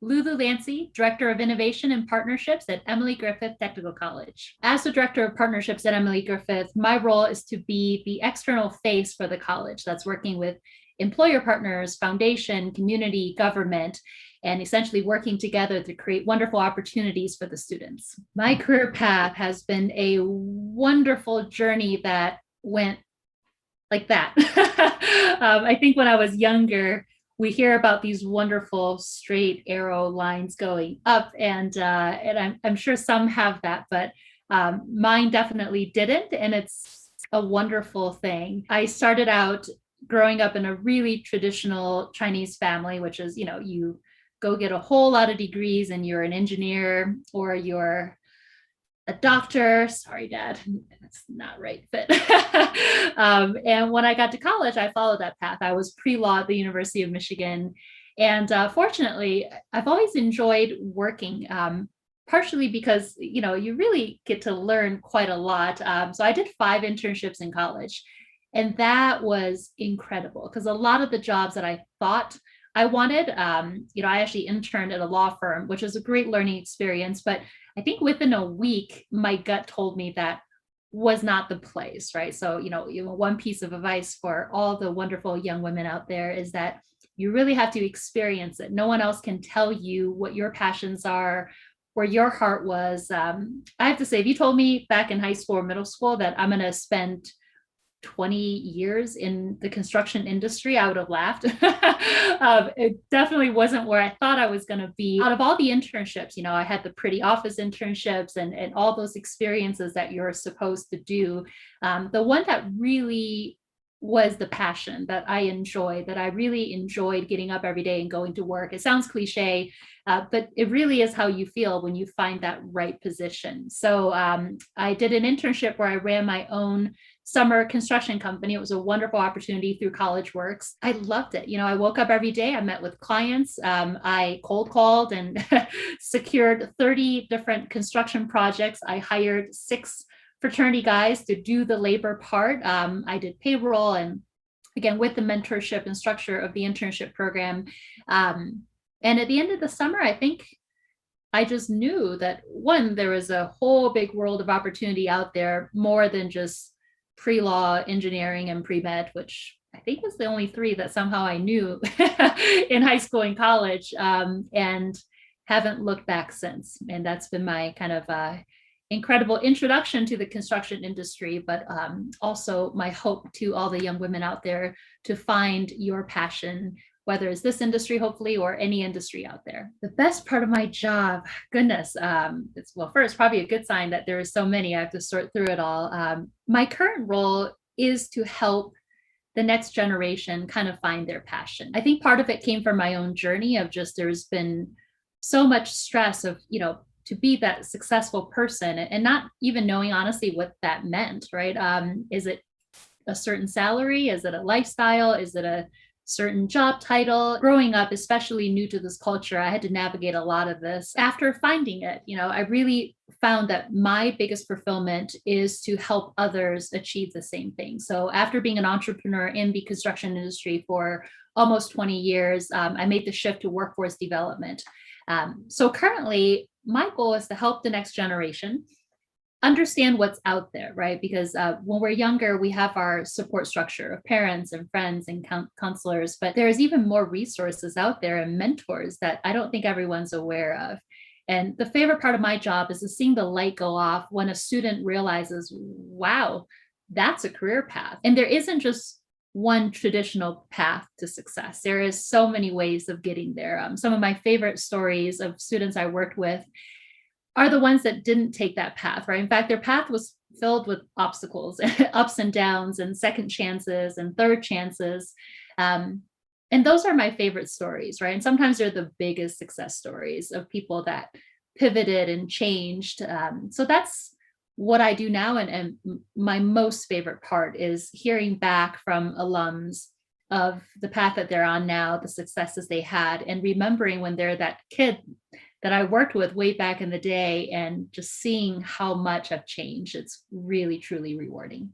Lulu Lantzy, Director of Innovation and Partnerships at Emily Griffith Technical College. As the Director of Partnerships at Emily Griffith, my role is to be the external face for the college that's working with employer partners, foundation, community, government, and essentially working together to create wonderful opportunities for the students. My career path has been a wonderful journey that went like that. I think when I was younger, we hear about these wonderful straight arrow lines going up, and I'm sure some have that, but mine definitely didn't, and it's a wonderful thing. I started out growing up in a really traditional Chinese family, which is, you go get a whole lot of degrees and you're an engineer or you're a doctor. Sorry, Dad, that's not right fit. And when I got to college, I followed that path. I was pre-law at the University of Michigan. And fortunately, I've always enjoyed working, partially because, you really get to learn quite a lot. So I did 5 internships in college. And that was incredible because a lot of the jobs that I thought I wanted, I actually interned at a law firm, which was a great learning experience. But I think within a week, my gut told me that was not the place, right? So, one piece of advice for all the wonderful young women out there is that you really have to experience it. No one else can tell you what your passions are, where your heart was. I have to say, if you told me back in high school or middle school that I'm going to spend 20 years in the construction industry, I would have laughed. It definitely wasn't where I thought I was going to be. Out of all the internships, I had the pretty office internships and all those experiences that you're supposed to do. The one that really was the passion that I enjoyed, that I really enjoyed getting up every day and going to work. It sounds cliche, but it really is how you feel when you find that right position. So I did an internship where I ran my own summer construction company. It was a wonderful opportunity through College Works. I loved it. I woke up every day. I met with clients. I cold called and secured 30 different construction projects. I hired 6 fraternity guys to do the labor part. I did payroll, and again, with the mentorship and structure of the internship program. And at the end of the summer, I think I just knew that one, there was a whole big world of opportunity out there, more than just pre-law, engineering, and pre-med, which I think was the only 3 that somehow I knew in high school and college, and haven't looked back since. And that's been my kind of incredible introduction to the construction industry, but also my hope to all the young women out there to find your passion, whether it's this industry, hopefully, or any industry out there. The best part of my job, goodness, it's, well, first, probably a good sign that there are so many. I have to sort through it all. My current role is to help the next generation kind of find their passion. I think part of it came from my own journey of just there's been so much stress of, to be that successful person and not even knowing honestly what that meant, right? Is it a certain salary? Is it a lifestyle? Is it a certain job title? Growing up, especially new to this culture, I had to navigate a lot of this. After finding it, I really found that my biggest fulfillment is to help others achieve the same thing. So after being an entrepreneur in the construction industry for almost 20 years, I made the shift to workforce development. So currently, my goal is to help the next generation understand what's out there, right? Because when we're younger, we have our support structure of parents and friends and counselors, but there's even more resources out there and mentors that I don't think everyone's aware of. And the favorite part of my job is to seeing the light go off when a student realizes, wow, that's a career path. And there isn't just one traditional path to success. There is so many ways of getting there. Some of my favorite stories of students I worked with are the ones that didn't take that path, right? In fact, their path was filled with obstacles, ups and downs, and second chances and third chances. And those are my favorite stories, right? And sometimes they're the biggest success stories of people that pivoted and changed. So that's what I do now. And my most favorite part is hearing back from alums of the path that they're on now, the successes they had, and remembering when they're that kid that I worked with way back in the day and just seeing how much I've changed. It's really, truly rewarding.